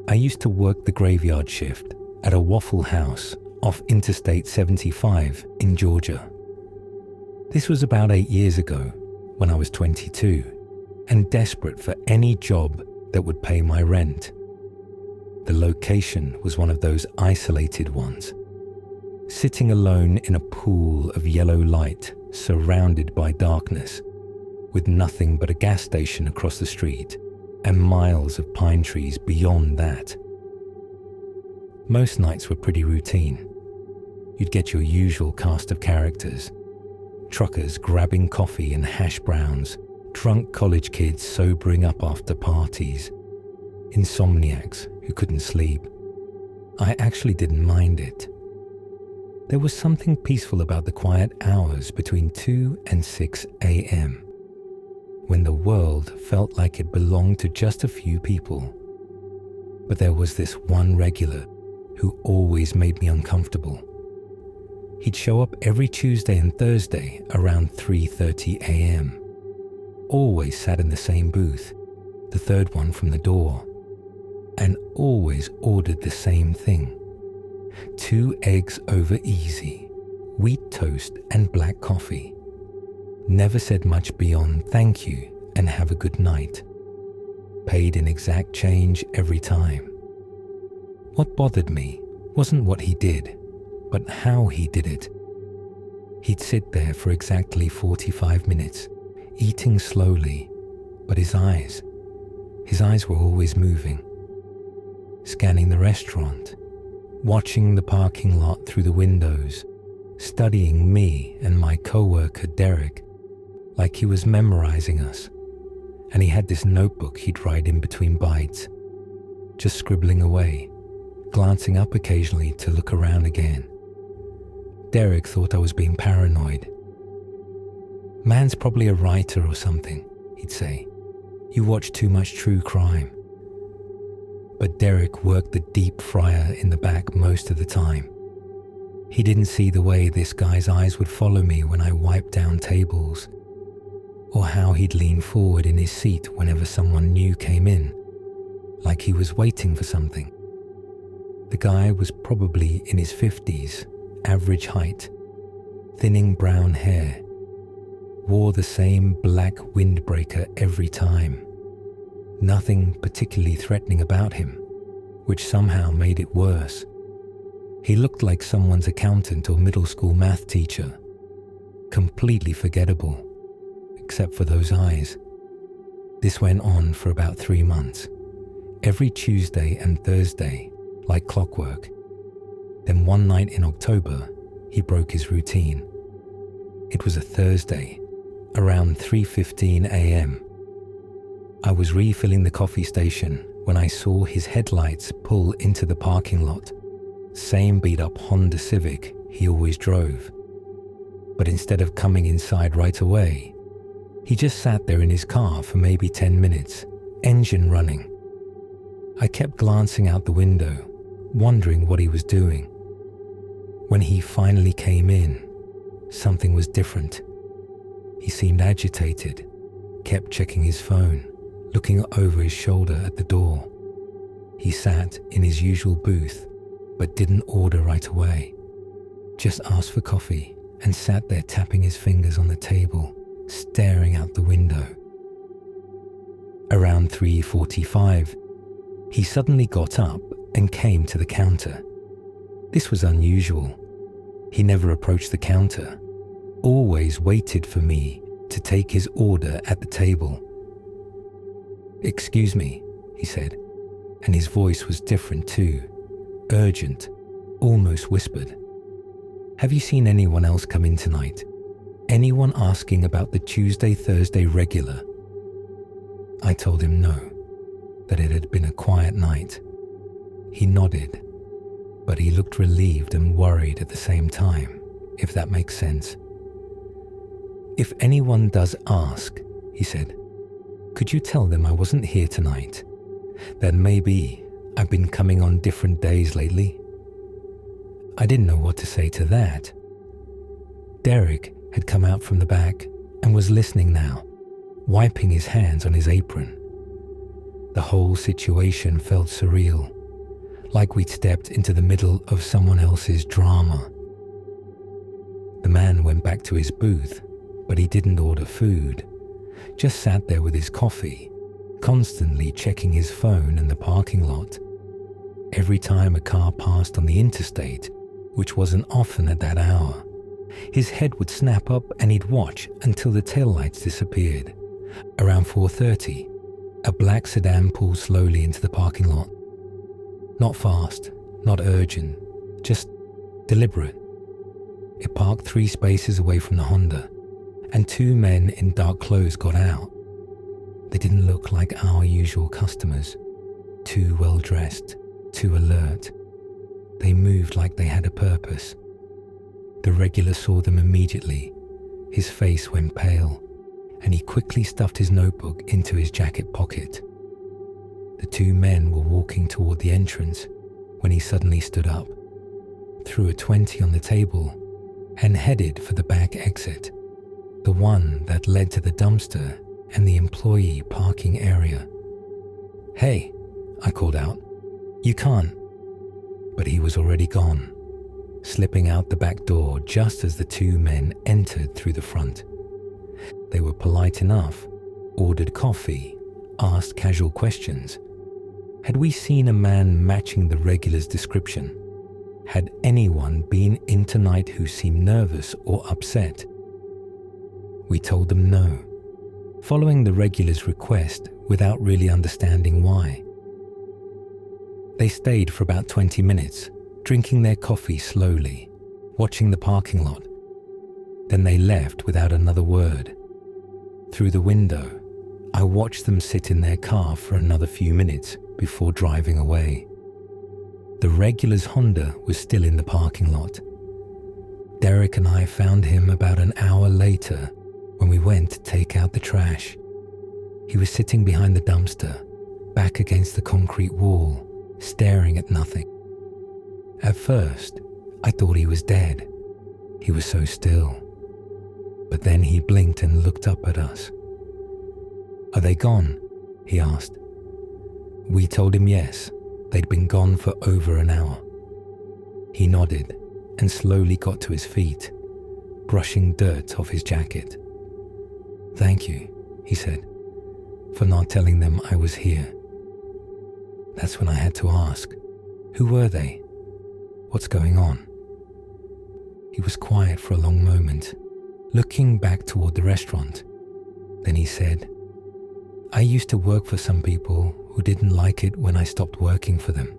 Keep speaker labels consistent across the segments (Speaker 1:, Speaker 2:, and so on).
Speaker 1: I used to work the graveyard shift at a Waffle House off Interstate 75 in Georgia. This was about 8 years ago when I was 22 and desperate for any job that would pay my rent. The location was one of those isolated ones, sitting alone in a pool of yellow light surrounded by darkness, with nothing but a gas station across the street and miles of pine trees beyond that. Most nights were pretty routine. You'd get your usual cast of characters: truckers grabbing coffee and hash browns, drunk college kids sobering up after parties, insomniacs who couldn't sleep. I actually didn't mind it. There was something peaceful about the quiet hours between 2 and 6 a.m., when the world felt like it belonged to just a few people. But there was this one regular who always made me uncomfortable. He'd show up every Tuesday and Thursday around 3:30 a.m., always sat in the same booth, the third one from the door, and always ordered the same thing: 2 eggs over easy, wheat toast and black coffee. Never said much beyond thank you and have a good night. Paid in exact change every time. What bothered me wasn't what he did, but how he did it. He'd sit there for exactly 45 minutes, eating slowly, but his eyes were always moving. Scanning the restaurant, watching the parking lot through the windows, studying me and my co-worker Derek, like he was memorizing us. And he had this notebook he'd write in between bites, just scribbling away, glancing up occasionally to look around again. Derek thought I was being paranoid. "Man's probably a writer or something," he'd say. "You watch too much true crime." But Derek worked the deep fryer in the back most of the time. He didn't see the way this guy's eyes would follow me when I wiped down tables, or how he'd lean forward in his seat whenever someone new came in, like he was waiting for something. The guy was probably in his 50s, average height, thinning brown hair, wore the same black windbreaker every time. Nothing particularly threatening about him, which somehow made it worse. He looked like someone's accountant or middle school math teacher, completely forgettable, except for those eyes. This went on for about 3 months, every Tuesday and Thursday, like clockwork. Then one night in October, he broke his routine. It was a Thursday, around 3:15 a.m. I was refilling the coffee station when I saw his headlights pull into the parking lot, same beat-up Honda Civic he always drove. But instead of coming inside right away, he just sat there in his car for maybe 10 minutes, engine running. I kept glancing out the window, wondering what he was doing. When he finally came in, something was different. He seemed agitated, kept checking his phone, looking over his shoulder at the door. He sat in his usual booth, but didn't order right away. Just asked for coffee and sat there tapping his fingers on the table, staring out the window. Around 3:45, he suddenly got up and came to the counter. This was unusual. He never approached the counter, always waited for me to take his order at the table. "Excuse me," he said, and his voice was different too, urgent, almost whispered. "Have you seen anyone else come in tonight? Anyone asking about the Tuesday-Thursday regular?" I told him no, that it had been a quiet night. He nodded, but he looked relieved and worried at the same time, if that makes sense. "If anyone does ask," he said, "could you tell them I wasn't here tonight? That maybe I've been coming on different days lately?" I didn't know what to say to that. Derek had come out from the back and was listening now, wiping his hands on his apron. The whole situation felt surreal, like we'd stepped into the middle of someone else's drama. The man went back to his booth, but he didn't order food, just sat there with his coffee, constantly checking his phone in the parking lot. Every time a car passed on the interstate, which wasn't often at that hour, his head would snap up and he'd watch until the taillights disappeared. Around 4:30, a black sedan pulled slowly into the parking lot. Not fast, not urgent, just deliberate. It parked 3 spaces away from the Honda, and 2 men in dark clothes got out. They didn't look like our usual customers. Too well dressed, too alert. They moved like they had a purpose. The regular saw them immediately. His face went pale, and he quickly stuffed his notebook into his jacket pocket. The 2 men were walking toward the entrance when he suddenly stood up, threw a 20 on the table, and headed for the back exit, the one that led to the dumpster and the employee parking area. "Hey," I called out, "you can't." But he was already gone, slipping out the back door just as the 2 men entered through the front. They were polite enough, ordered coffee, asked casual questions. Had we seen a man matching the regular's description? Had anyone been in tonight who seemed nervous or upset? We told them no, following the regular's request without really understanding why. They stayed for about 20 minutes, drinking their coffee slowly, watching the parking lot. Then they left without another word. Through the window, I watched them sit in their car for another few minutes before driving away. The regular's Honda was still in the parking lot. Derek and I found him about an hour later when we went to take out the trash. He was sitting behind the dumpster, back against the concrete wall, staring at nothing. At first, I thought he was dead. He was so still. But then he blinked and looked up at us. "Are they gone?" he asked. We told him yes, they'd been gone for over an hour. He nodded and slowly got to his feet, brushing dirt off his jacket. "Thank you," he said, "for not telling them I was here." That's when I had to ask, who were they? What's going on? He was quiet for a long moment, looking back toward the restaurant. Then he said, "I used to work for some people who didn't like it when I stopped working for them.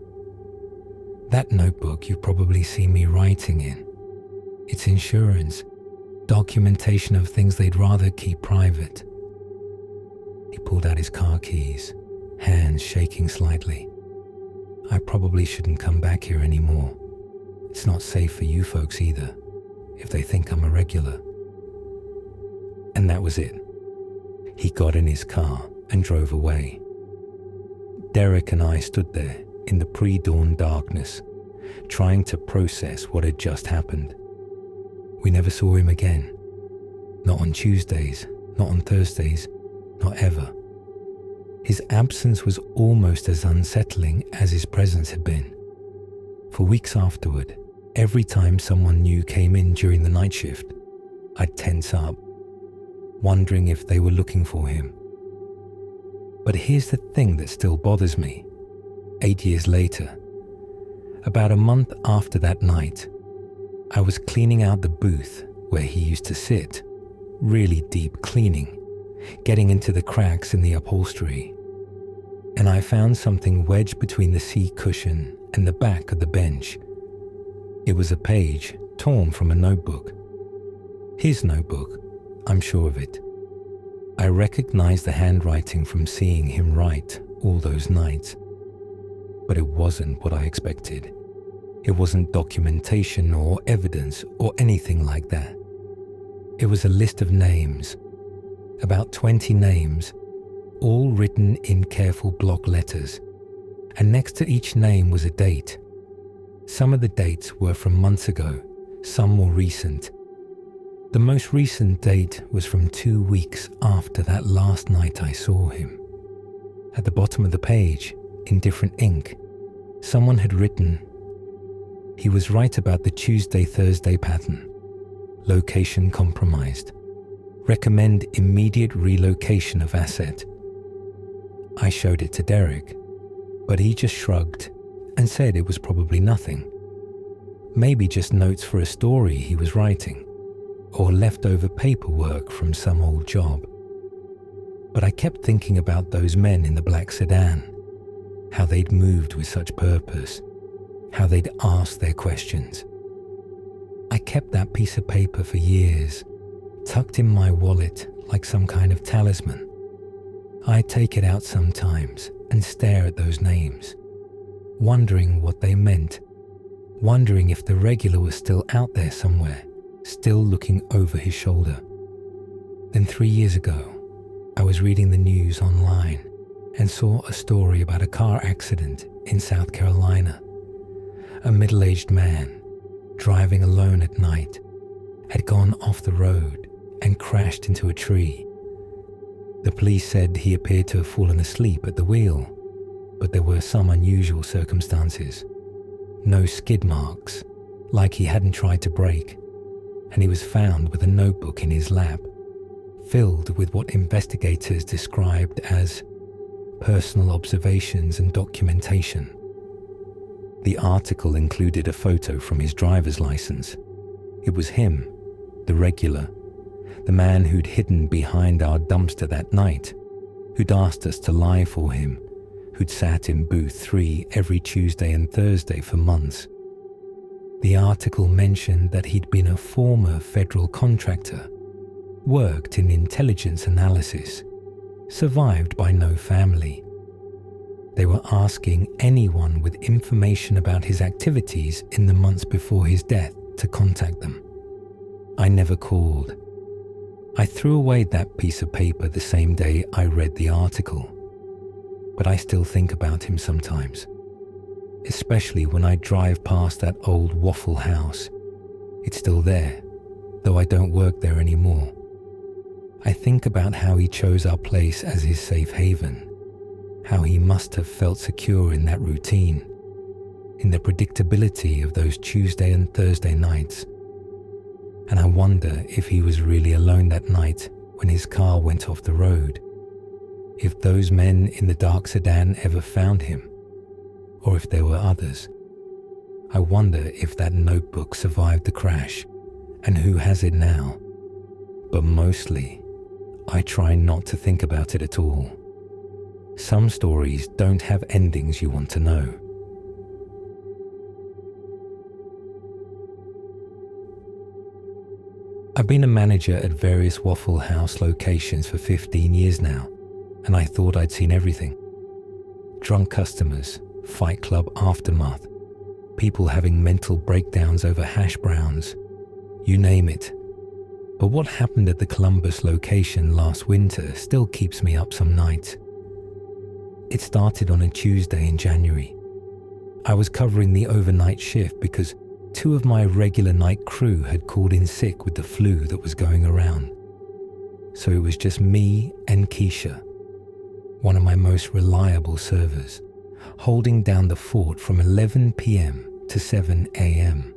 Speaker 1: That notebook you've probably seen me writing in. It's insurance, documentation of things they'd rather keep private." He pulled out his car keys, hands shaking slightly. "I probably shouldn't come back here anymore. It's not safe for you folks either, if they think I'm a regular." And that was it. He got in his car and drove away. Derek and I stood there in the pre-dawn darkness, trying to process what had just happened. We never saw him again. Not on Tuesdays, not on Thursdays, not ever. His absence was almost as unsettling as his presence had been. For weeks afterward, every time someone new came in during the night shift, I'd tense up, wondering if they were looking for him. But here's the thing that still bothers me. 8 years later, about a month after that night, I was cleaning out the booth where he used to sit, really deep cleaning, getting into the cracks in the upholstery. And I found something wedged between the seat cushion and the back of the bench. It was a page torn from a notebook. His notebook, I'm sure of it. I recognized the handwriting from seeing him write all those nights. But it wasn't what I expected. It wasn't documentation or evidence or anything like that. It was a list of names, about 20 names, all written in careful block letters, and next to each name was a date. Some of the dates were from months ago, some more recent. The most recent date was from 2 weeks after that last night I saw him. At the bottom of the page, in different ink, someone had written, "He was right about the Tuesday-Thursday pattern. Location compromised. Recommend immediate relocation of asset." I showed it to Derek, but he just shrugged and said it was probably nothing. Maybe just notes for a story he was writing, or leftover paperwork from some old job. But I kept thinking about those men in the black sedan, how they'd moved with such purpose, how they'd asked their questions. I kept that piece of paper for years, tucked in my wallet like some kind of talisman. I'd take it out sometimes and stare at those names, wondering what they meant, wondering if the regular was still out there somewhere, still looking over his shoulder. Then 3 years ago, I was reading the news online and saw a story about a car accident in South Carolina. A middle-aged man, driving alone at night, had gone off the road and crashed into a tree. The police said he appeared to have fallen asleep at the wheel, but there were some unusual circumstances. No skid marks, like he hadn't tried to brake, and he was found with a notebook in his lap, filled with what investigators described as personal observations and documentation. The article included a photo from his driver's license. It was him, the regular, the man who'd hidden behind our dumpster that night, who'd asked us to lie for him, who'd sat in booth 3 every Tuesday and Thursday for months. The article mentioned that he'd been a former federal contractor, worked in intelligence analysis, survived by no family. They were asking anyone with information about his activities in the months before his death to contact them. I never called. I threw away that piece of paper the same day I read the article. But I still think about him sometimes, especially when I drive past that old Waffle House. It's still there, though I don't work there anymore. I think about how he chose our place as his safe haven, how he must have felt secure in that routine, in the predictability of those Tuesday and Thursday nights. And I wonder if he was really alone that night when his car went off the road, if those men in the dark sedan ever found him, or if there were others. I wonder if that notebook survived the crash, and who has it now. But mostly, I try not to think about it at all. Some stories don't have endings you want to know. I've been a manager at various Waffle House locations for 15 years now, and I thought I'd seen everything. Drunk customers, fight club aftermath, people having mental breakdowns over hash browns, you name it. But what happened at the Columbus location last winter still keeps me up some nights. It started on a Tuesday in January. I was covering the overnight shift because 2 of my regular night crew had called in sick with the flu that was going around. So it was just me and Keisha, one of my most reliable servers, holding down the fort from 11 p.m. to 7 a.m.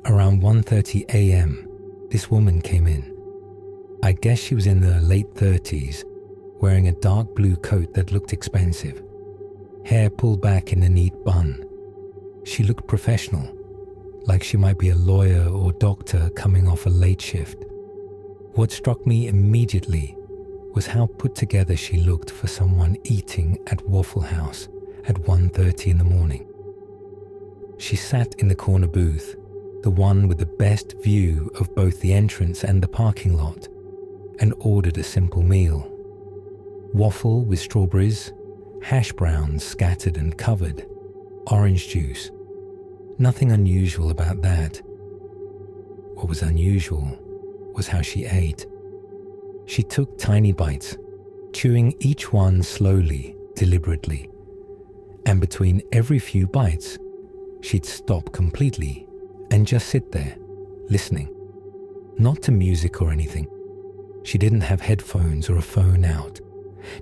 Speaker 1: Around 1:30 a.m., this woman came in. I guess she was in her late 30s, wearing a dark blue coat that looked expensive, hair pulled back in a neat bun. She looked professional, like she might be a lawyer or doctor coming off a late shift. What struck me immediately was how put together she looked for someone eating at Waffle House at 1:30 in the morning. She sat in the corner booth, the one with the best view of both the entrance and the parking lot, and ordered a simple meal. Waffle with strawberries, hash browns scattered and covered, orange juice. Nothing unusual about that. What was unusual was how she ate. She took tiny bites, chewing each one slowly, deliberately. And between every few bites, she'd stop completely and just sit there, listening. Not to music or anything. She didn't have headphones or a phone out,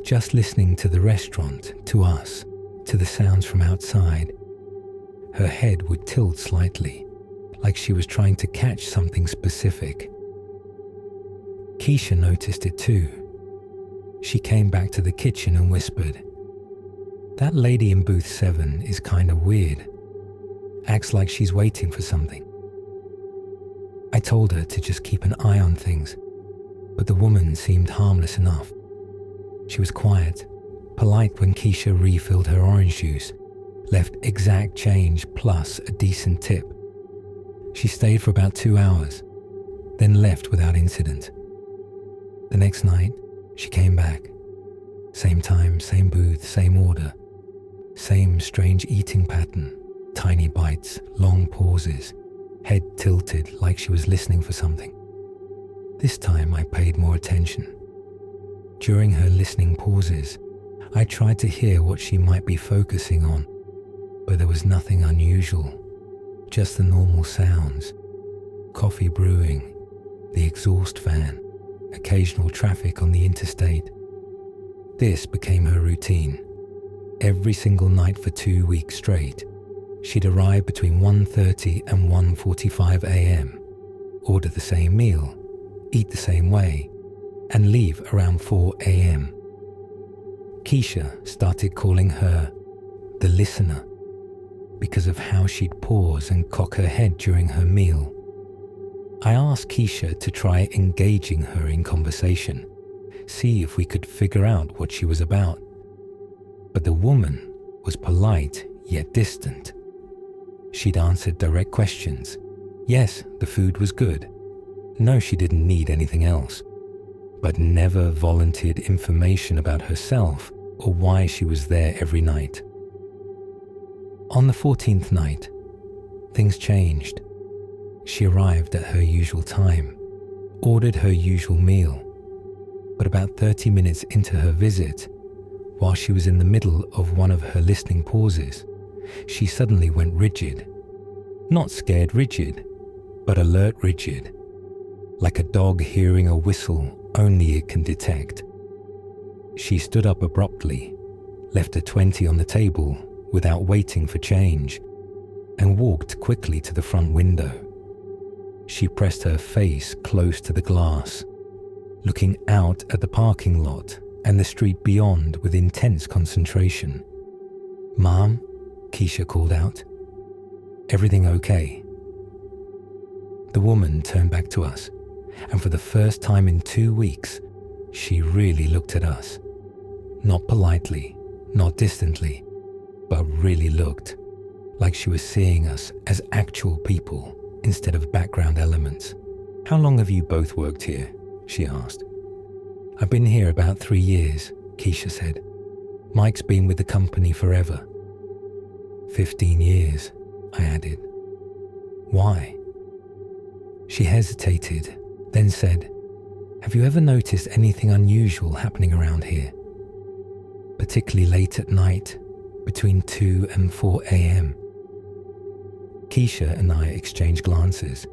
Speaker 1: just listening to the restaurant, to us, to the sounds from outside. Her head would tilt slightly, like she was trying to catch something specific. Keisha noticed it too. She came back to the kitchen and whispered, "That lady in booth 7 is kind of weird. Acts like she's waiting for something." I told her to just keep an eye on things, but the woman seemed harmless enough. She was quiet, polite when Keisha refilled her orange juice, left exact change plus a decent tip. She stayed for about 2 hours, then left without incident. The next night, she came back. Same time, same booth, same order. Same strange eating pattern, tiny bites, long pauses, head tilted like she was listening for something. This time I paid more attention. During her listening pauses, I tried to hear what she might be focusing on, but there was nothing unusual, just the normal sounds. Coffee brewing, the exhaust fan, occasional traffic on the interstate. This became her routine. Every single night for 2 weeks straight, she'd arrive between 1:30 and 1:45 a.m., order the same meal, eat the same way, and leave around 4 a.m. Keisha started calling her the listener because of how she'd pause and cock her head during her meal. I asked Keisha to try engaging her in conversation, see if we could figure out what she was about. But the woman was polite yet distant. She'd answered direct questions. Yes, the food was good. No, she didn't need anything else, but never volunteered information about herself or why she was there every night. On the 14th night, things changed. She arrived at her usual time, ordered her usual meal, but about 30 minutes into her visit, while she was in the middle of one of her listening pauses, she suddenly went rigid. Not scared rigid, but alert rigid, like a dog hearing a whistle only it can detect. She stood up abruptly, left a 20 on the table without waiting for change, and walked quickly to the front window. She pressed her face close to the glass, looking out at the parking lot and the street beyond with intense concentration. "Mom," Keisha called out. "Everything okay?" The woman turned back to us, and for the first time in 2 weeks, she really looked at us. Not politely, not distantly, but really looked like she was seeing us as actual people instead of background elements. "How long have you both worked here?" she asked. "I've been here about 3 years, Keisha said. "Mike's been with the company forever." 15 years, I added. "Why?" She hesitated, then said, "Have you ever noticed anything unusual happening around here? Particularly late at night, between 2 and 4 a.m. Keisha and I exchanged glances.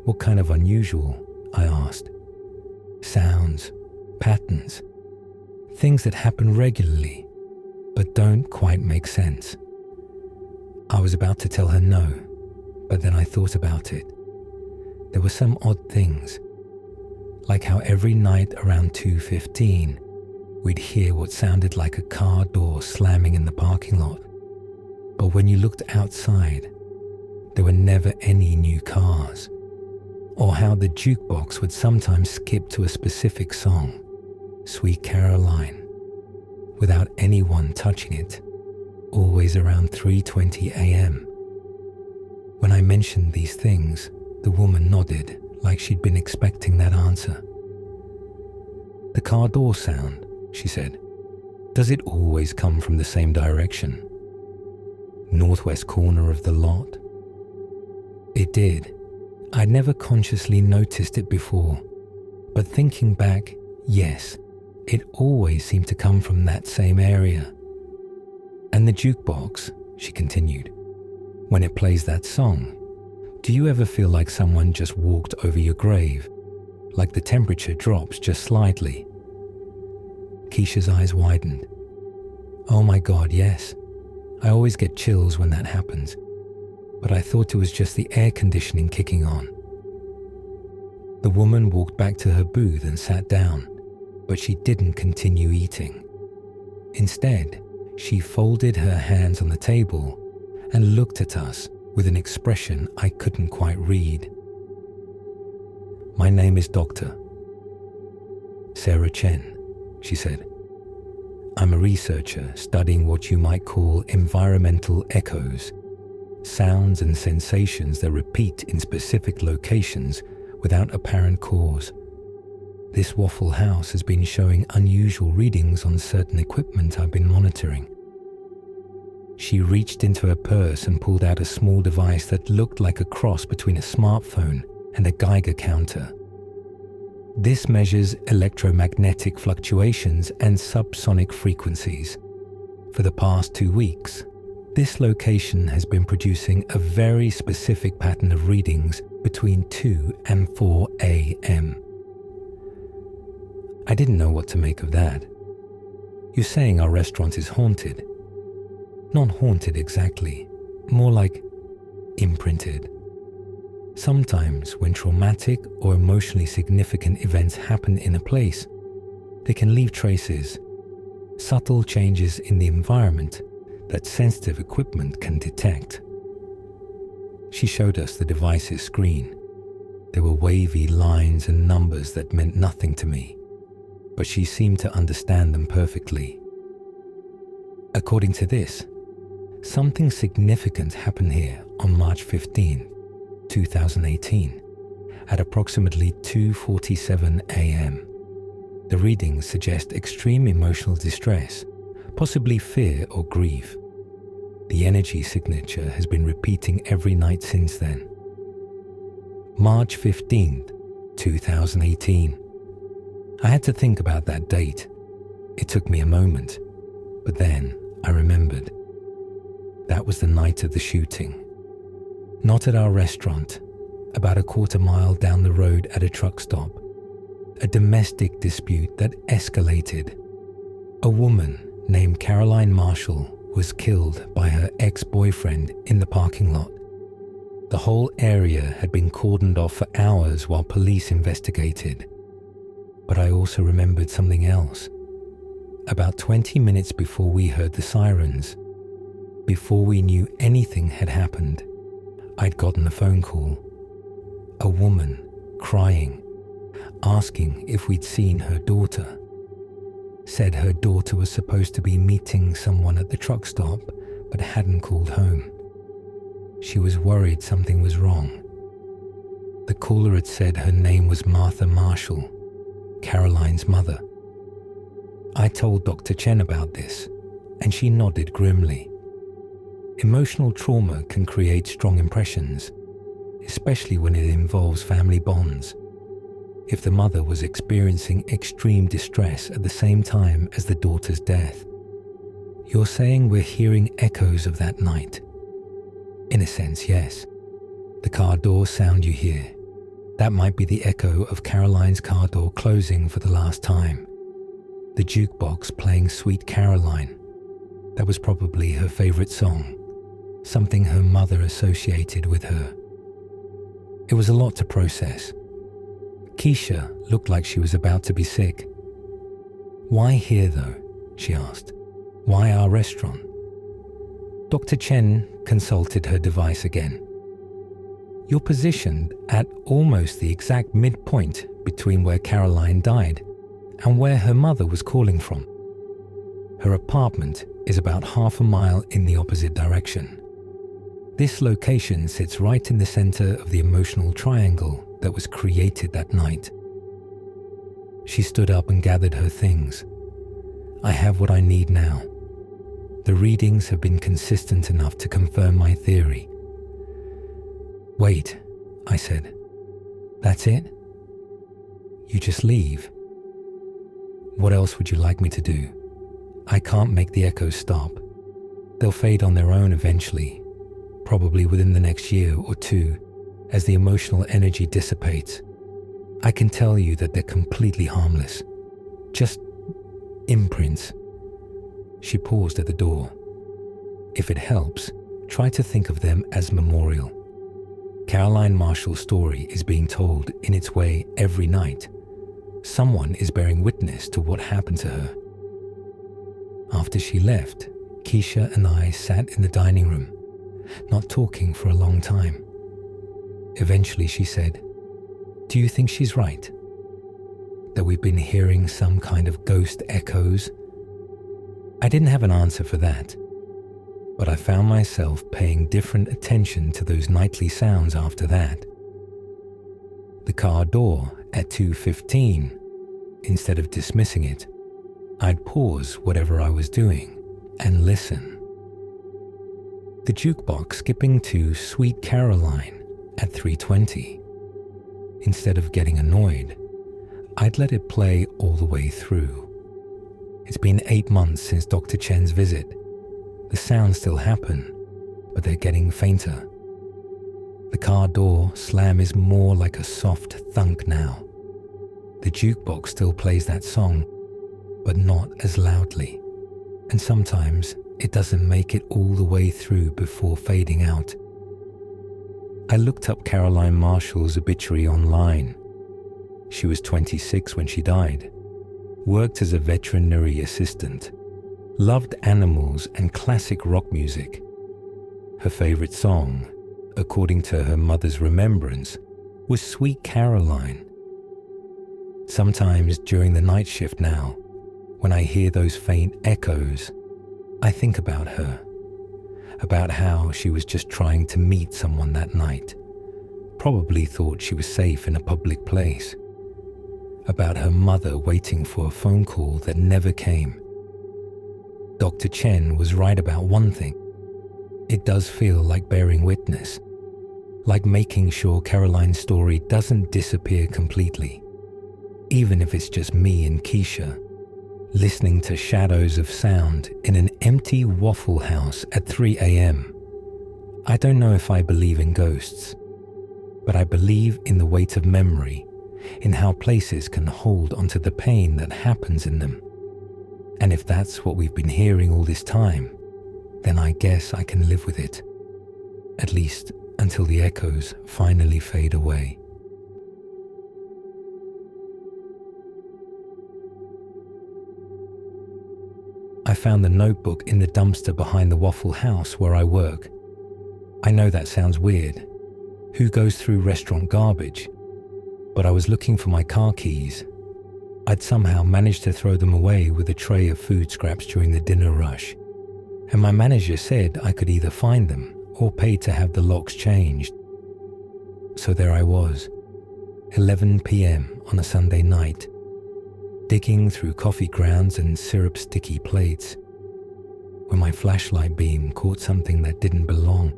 Speaker 1: "What kind of unusual?" I asked. "Sounds, patterns, things that happen regularly, but don't quite make sense." I was about to tell her no, but then I thought about it. There were some odd things, like how every night around 2:15, we'd hear what sounded like a car door slamming in the parking lot. But when you looked outside, there were never any new cars. Or how the jukebox would sometimes skip to a specific song, Sweet Caroline, without anyone touching it, always around 3:20 a.m. When I mentioned these things, the woman nodded like she'd been expecting that answer. "The car door sound," she said, "does it always come from the same direction? Northwest corner of the lot?" It did. I'd never consciously noticed it before, but thinking back, yes, it always seemed to come from that same area. "And the jukebox," she continued, "when it plays that song, do you ever feel like someone just walked over your grave, like the temperature drops just slightly?" Keisha's eyes widened. Oh my God, yes. I always get chills when that happens, but I thought it was just the air conditioning kicking on. The woman walked back to her booth and sat down, but she didn't continue eating. Instead, she folded her hands on the table and looked at us with an expression I couldn't quite read. My name is Dr. Sarah Chen, she said. I'm a researcher studying what you might call environmental echoes, sounds and sensations that repeat in specific locations without apparent cause. This Waffle House has been showing unusual readings on certain equipment I've been monitoring. She reached into her purse and pulled out a small device that looked like a cross between a smartphone and a Geiger counter. This measures electromagnetic fluctuations and subsonic frequencies. For the past 2 weeks, this location has been producing a very specific pattern of readings between 2 and 4 a.m. I didn't know what to make of that. You're saying our restaurant is haunted? Not haunted exactly, more like imprinted. Sometimes when traumatic or emotionally significant events happen in a place, they can leave traces, subtle changes in the environment that sensitive equipment can detect. She showed us the device's screen. There were wavy lines and numbers that meant nothing to me, but she seemed to understand them perfectly. According to this, something significant happened here on March 15, 2018, at approximately 2:47 a.m. The readings suggest extreme emotional distress, possibly fear or grief. The energy signature has been repeating every night since then. March 15th, 2018. I had to think about that date. It took me a moment, but then I remembered. That was the night of the shooting. Not at our restaurant, about a quarter mile down the road at a truck stop. A domestic dispute that escalated. A woman named Caroline Marshall was killed by her ex-boyfriend in the parking lot. The whole area had been cordoned off for hours while police investigated. But I also remembered something else. About 20 minutes before we heard the sirens, before we knew anything had happened, I'd gotten a phone call. A woman crying, asking if we'd seen her daughter. Said her daughter was supposed to be meeting someone at the truck stop but hadn't called home. She was worried something was wrong. The caller had said her name was Martha Marshall, Caroline's mother. I told Dr. Chen about this, and she nodded grimly. Emotional trauma can create strong impressions, especially when it involves family bonds. If the mother was experiencing extreme distress at the same time as the daughter's death. You're saying we're hearing echoes of that night? In a sense, yes. The car door sound you hear, that might be the echo of Caroline's car door closing for the last time. The jukebox playing Sweet Caroline. That was probably her favorite song, something her mother associated with her. It was a lot to process. Keisha looked like she was about to be sick. Why here though? She asked. Why our restaurant? Dr. Chen consulted her device again. You're positioned at almost the exact midpoint between where Caroline died and where her mother was calling from. Her apartment is about half a mile in the opposite direction. This location sits right in the center of the emotional triangle that was created that night. She stood up and gathered her things. I have what I need now. The readings have been consistent enough to confirm my theory. Wait, I said. That's it? You just leave? What else would you like me to do? I can't make the echoes stop. They'll fade on their own eventually, probably within the next year or two, as the emotional energy dissipates. I can tell you that they're completely harmless. Just imprint experience. She paused at the door. If it helps, try to think of them as memorial. Caroline Marshall's story is being told in its way every night. Someone is bearing witness to what happened to her. After she left, Keisha and I sat in the dining room, not talking for a long time. Eventually she said, "Do you think she's right? That we've been hearing some kind of ghost echoes?" I didn't have an answer for that, but I found myself paying different attention to those nightly sounds after that. The car door at 2:15, instead of dismissing it, I'd pause whatever I was doing and listen. The jukebox skipping to Sweet Caroline at 3:20. Instead of getting annoyed, I'd let it play all the way through. It's been 8 months since Dr. Chen's visit. The sounds still happen, but they're getting fainter. The car door slam is more like a soft thunk now. The jukebox still plays that song, but not as loudly. And sometimes it doesn't make it all the way through before fading out. I looked up Caroline Marshall's obituary online. She was 26 when she died, worked as a veterinary assistant, loved animals and classic rock music. Her favorite song, according to her mother's remembrance, was Sweet Caroline. Sometimes during the night shift now, when I hear those faint echoes, I think about her, about how she was just trying to meet someone that night, probably thought she was safe in a public place, about her mother waiting for a phone call that never came. Dr. Chen was right about one thing. It does feel like bearing witness, like making sure Caroline's story doesn't disappear completely, even if it's just me and Keisha, listening to shadows of sound in an empty Waffle House at 3 a.m. I don't know if I believe in ghosts, but I believe in the weight of memory, in how places can hold onto the pain that happens in them. And if that's what we've been hearing all this time, then I guess I can live with it, at least until the echoes finally fade away. I found the notebook in the dumpster behind the Waffle House where I work. I know that sounds weird. Who goes through restaurant garbage? But I was looking for my car keys. I'd somehow managed to throw them away with a tray of food scraps during the dinner rush, and my manager said I could either find them or pay to have the locks changed. So there I was, 11 p.m. on a Sunday night, digging through coffee grounds and syrup-sticky plates, when my flashlight beam caught something that didn't belong.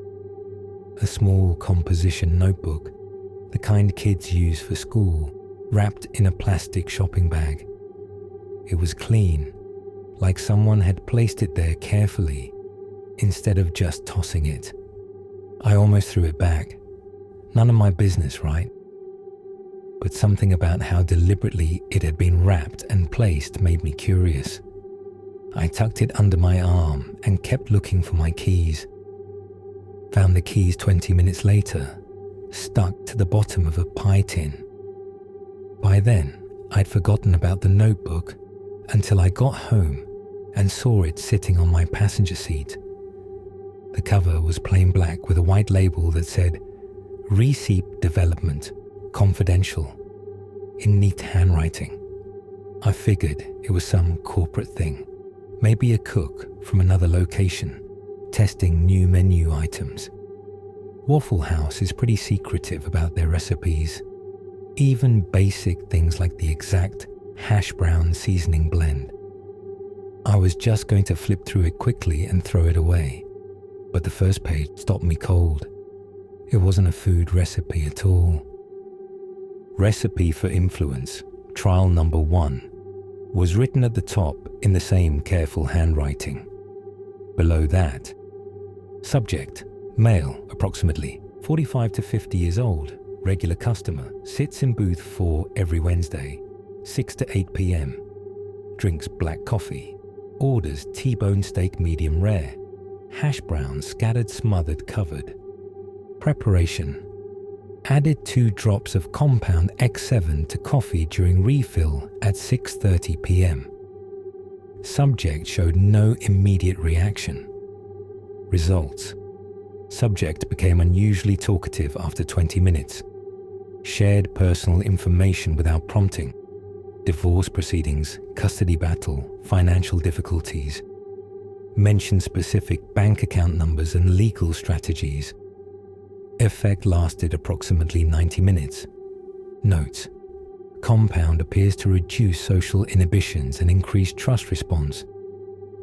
Speaker 1: A small composition notebook, the kind kids use for school, wrapped in a plastic shopping bag. It was clean, like someone had placed it there carefully, instead of just tossing it. I almost threw it back. None of my business, right? But something about how deliberately it had been wrapped and placed made me curious. I tucked it under my arm and kept looking for my keys. Found the keys 20 minutes later, stuck to the bottom of a pie tin. By then, I'd forgotten about the notebook until I got home and saw it sitting on my passenger seat. The cover was plain black with a white label that said, "Recipe Development, Confidential," in neat handwriting. I figured it was some corporate thing, maybe a cook from another location, testing new menu items. Waffle House is pretty secretive about their recipes, even basic things like the exact hash brown seasoning blend. I was just going to flip through it quickly and throw it away, but the first page stopped me cold. It wasn't a food recipe at all. Recipe for Influence, trial number 1, was written at the top in the same careful handwriting. Below that, subject, male, approximately 45 to 50 years old, regular customer, sits in booth 4 every Wednesday, 6 to 8 p.m. Drinks black coffee, Orders T-bone steak medium rare. Hash browns scattered, smothered, covered. Preparation. Added 2 drops of compound X7 to coffee during refill at 6:30 p.m. Subject showed no immediate reaction. Results. Subject became unusually talkative after 20 minutes. Shared personal information without prompting. Divorce proceedings, custody battle, financial difficulties. Mentioned specific bank account numbers and legal strategies. Effect lasted approximately 90 minutes. Notes. Compound appears to reduce social inhibitions and increase trust response.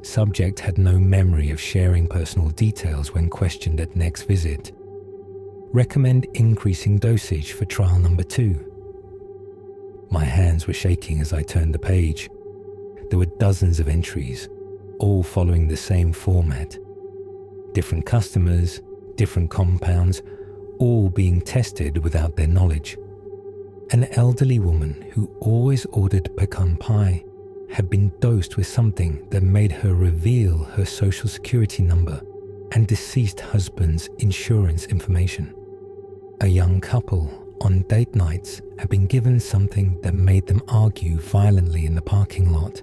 Speaker 1: Subject had no memory of sharing personal details when questioned at next visit. Recommend increasing dosage for trial number 2. My hands were shaking as I turned the page. There were dozens of entries, all following the same format. Different customers, different compounds, all being tested without their knowledge. An elderly woman who always ordered pecan pie had been dosed with something that made her reveal her social security number and deceased husband's insurance information. A young couple on date nights had been given something that made them argue violently in the parking lot.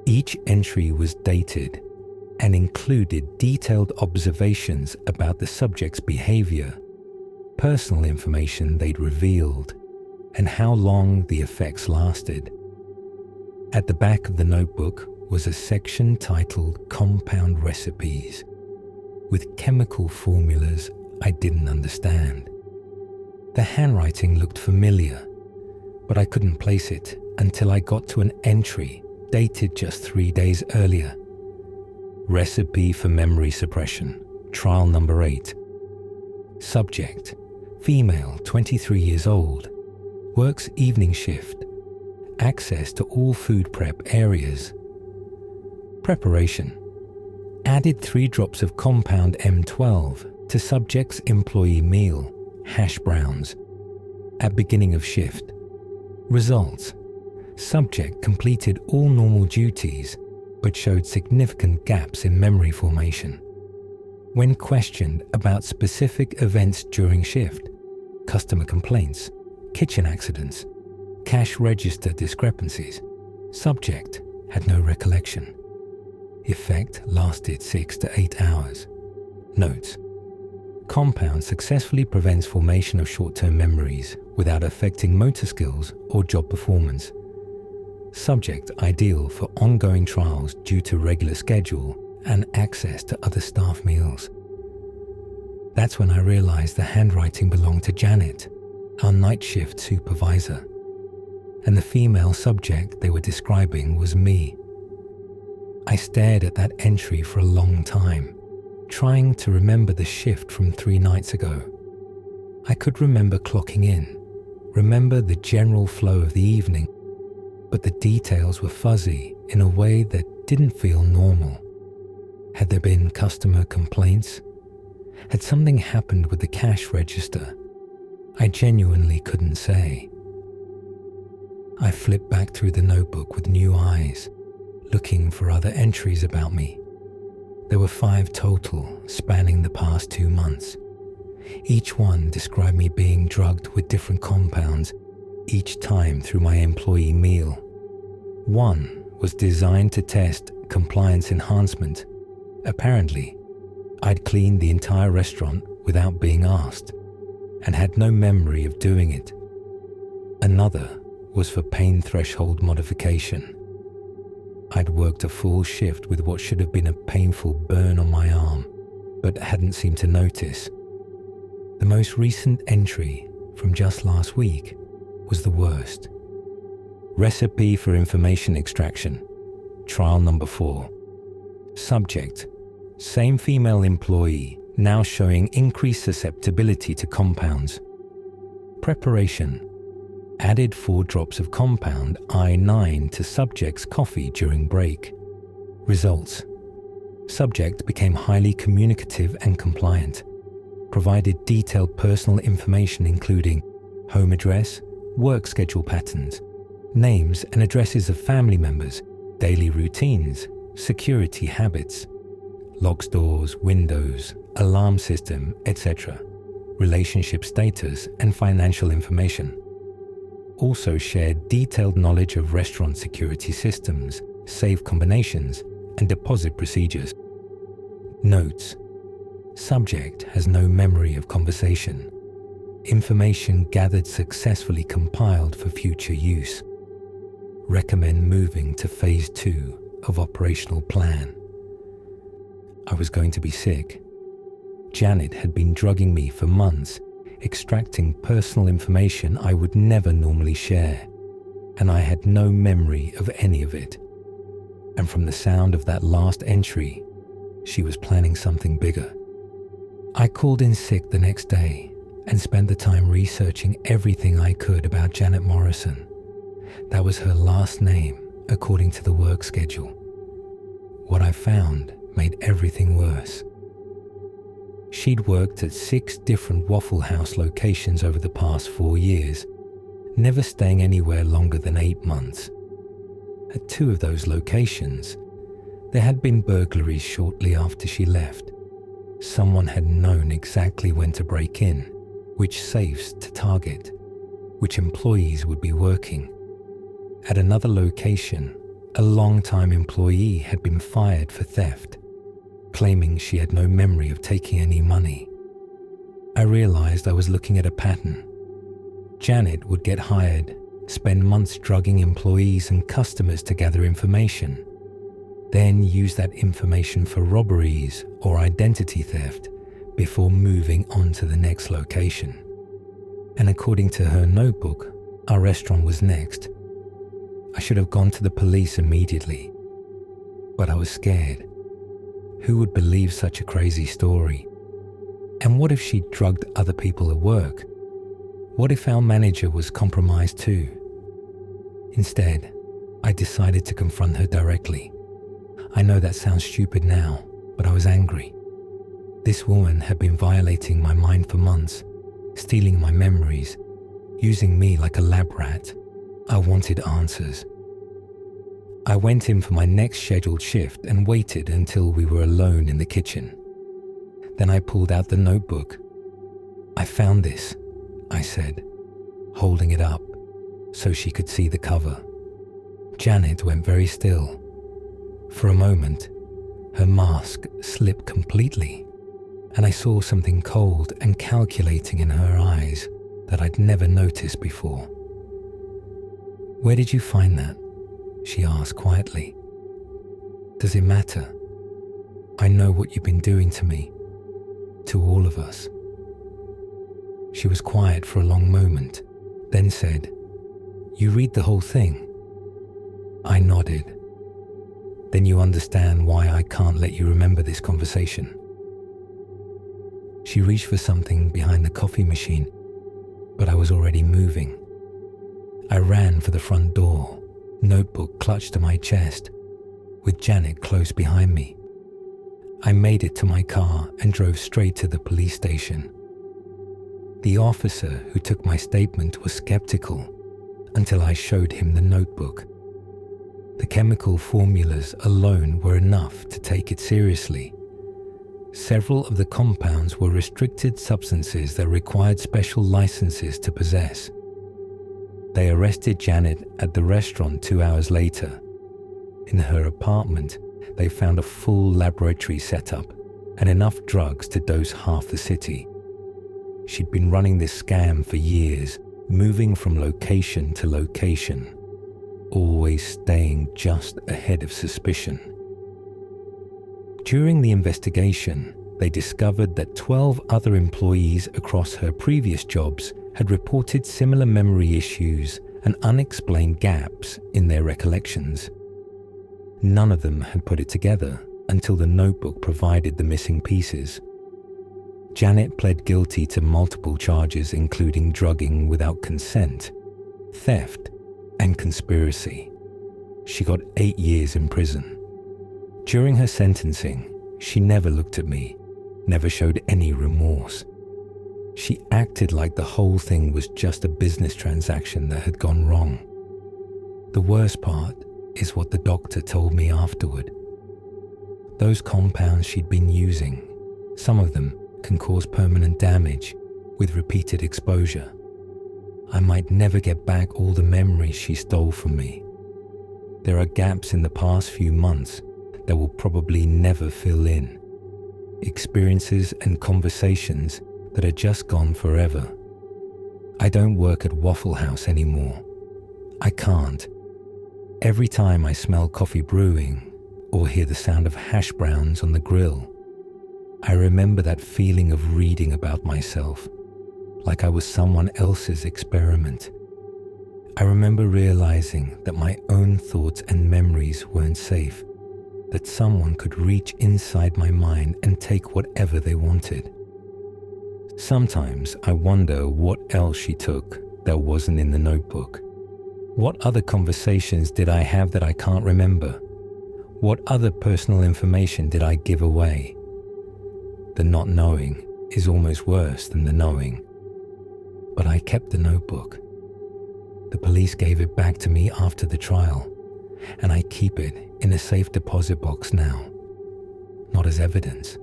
Speaker 1: Each entry was dated and included detailed observations about the subject's behavior, personal information they'd revealed, and how long the effects lasted. At the back of the notebook was a section titled Compound Recipes, with chemical formulas I didn't understand. The handwriting looked familiar, but I couldn't place it until I got to an entry dated just 3 days earlier. Recipe for memory suppression, trial number 8. Subject, female, 23 years old, works evening shift, access to all food prep areas. Preparation, added 3 drops of compound M12 to subject's employee meal, hash browns, at beginning of shift. Results, subject completed all normal duties but showed significant gaps in memory formation. When questioned about specific events during shift, customer complaints, kitchen accidents, cash register discrepancies, subject had no recollection. Effect lasted 6 to 8 hours. Notes. Compound successfully prevents formation of short-term memories without affecting motor skills or job performance. Subject ideal for ongoing trials due to regular schedule and access to other staff meals. That's when I realized the handwriting belonged to Janet, our night shift supervisor, and the female subject they were describing was me. I stared at that entry for a long time, trying to remember the shift from 3 nights ago. I could remember clocking in, remember the general flow of the evening, but the details were fuzzy in a way that didn't feel normal. Had there been customer complaints? Had something happened with the cash register? I genuinely couldn't say. I flipped back through the notebook with new eyes, looking for other entries about me. There were 5 total, spanning the past 2 months. Each one described me being drugged with different compounds each time through my employee meal. One was designed to test compliance enhancement. Apparently, I'd cleaned the entire restaurant without being asked and had no memory of doing it. Another was for pain threshold modification. I'd worked a full shift with what should have been a painful burn on my arm, but hadn't seemed to notice. The most recent entry from just last week was the worst. Recipe for information extraction, trial number 4. Subject, same female employee, now showing increased susceptibility to compounds. Preparation, added 4 drops of compound I9 to subject's coffee during break. Results, subject became highly communicative and compliant, provided detailed personal information including home address, work schedule patterns, names and addresses of family members, daily routines, security habits, locks doors, windows, alarm system, etc., relationship status, and financial information. Also shared detailed knowledge of restaurant security systems, safe combinations, and deposit procedures. Notes: subject has no memory of conversation. Information gathered successfully compiled for future use. Recommend moving to phase 2 of operational plan. I was going to be sick. Janet had been drugging me for months, extracting personal information I would never normally share, and I had no memory of any of it. And from the sound of that last entry, she was planning something bigger. I called in sick the next day and spent the time researching everything I could about Janet Morrison. That was her last name, according to the work schedule. What I found made everything worse. She'd worked at 6 different Waffle House locations over the past 4 years, never staying anywhere longer than 8 months. At 2 of those locations, there had been burglaries shortly after she left. Someone had known exactly when to break in, which safes to target, which employees would be working. At another location, a long-time employee had been fired for theft, claiming she had no memory of taking any money. I realized I was looking at a pattern. Janet would get hired, spend months drugging employees and customers to gather information, then use that information for robberies or identity theft before moving on to the next location. And according to her notebook, our restaurant was next. I should have gone to the police immediately, but I was scared. Who would believe such a crazy story? And what if she drugged other people at work? What if our manager was compromised too? Instead, I decided to confront her directly. I know that sounds stupid now, but I was angry. This woman had been violating my mind for months, stealing my memories, using me like a lab rat. I wanted answers. I went in for my next scheduled shift and waited until we were alone in the kitchen. Then I pulled out the notebook. "I found this," I said, holding it up so she could see the cover. Janet went very still. For a moment, her mask slipped completely, and I saw something cold and calculating in her eyes that I'd never noticed before. "Where did you find that?" she asked quietly. "Does it matter? I know what you've been doing to me, to all of us." She was quiet for a long moment, then said, "You read the whole thing?" I nodded. "Then you understand why I can't let you remember this conversation." She reached for something behind the coffee machine, but I was already moving. I ran for the front door, notebook clutched to my chest, with Janet close behind me. I made it to my car and drove straight to the police station. The officer who took my statement was skeptical until I showed him the notebook. The chemical formulas alone were enough to take it seriously. Several of the compounds were restricted substances that required special licenses to possess. They arrested Janet at the restaurant 2 hours later. In her apartment, they found a full laboratory setup and enough drugs to dose half the city. She'd been running this scam for years, moving from location to location, always staying just ahead of suspicion. During the investigation, they discovered that 12 other employees across her previous jobs had reported similar memory issues and unexplained gaps in their recollections. None of them had put it together until the notebook provided the missing pieces. Janet pled guilty to multiple charges including drugging without consent, theft, and conspiracy. She got 8 years in prison. During her sentencing, she never looked at me, never showed any remorse. She acted like the whole thing was just a business transaction that had gone wrong. The worst part is what the doctor told me afterward. Those compounds she'd been using, some of them can cause permanent damage with repeated exposure. I might never get back all the memories she stole from me. There are gaps in the past few months that will probably never fill in. Experiences and conversations that are just gone forever. I don't work at Waffle House anymore. I can't. Every time I smell coffee brewing or hear the sound of hash browns on the grill, I remember that feeling of reading about myself, like I was someone else's experiment. I remember realizing that my own thoughts and memories weren't safe, that someone could reach inside my mind and take whatever they wanted. Sometimes I wonder what else she took that wasn't in the notebook. What other conversations did I have that I can't remember? What other personal information did I give away? The not knowing is almost worse than the knowing. But I kept the notebook. The police gave it back to me after the trial, and I keep it in a safe deposit box now. Not as evidence.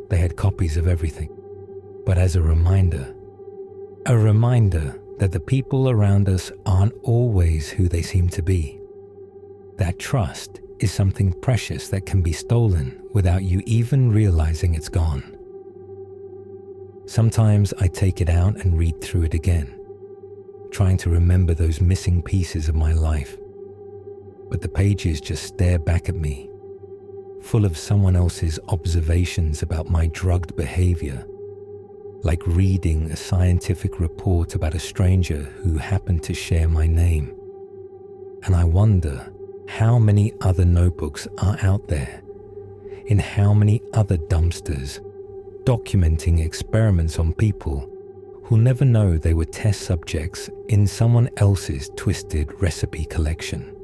Speaker 1: They had copies of everything. But as a reminder that the people around us aren't always who they seem to be. That trust is something precious that can be stolen without you even realizing it's gone. Sometimes I take it out and read through it again, trying to remember those missing pieces of my life. But the pages just stare back at me, full of someone else's observations about my drugged behavior, like reading a scientific report about a stranger who happened to share my name. And I wonder how many other notebooks are out there, in how many other dumpsters, documenting experiments on people who'll never know they were test subjects in someone else's twisted recipe collection.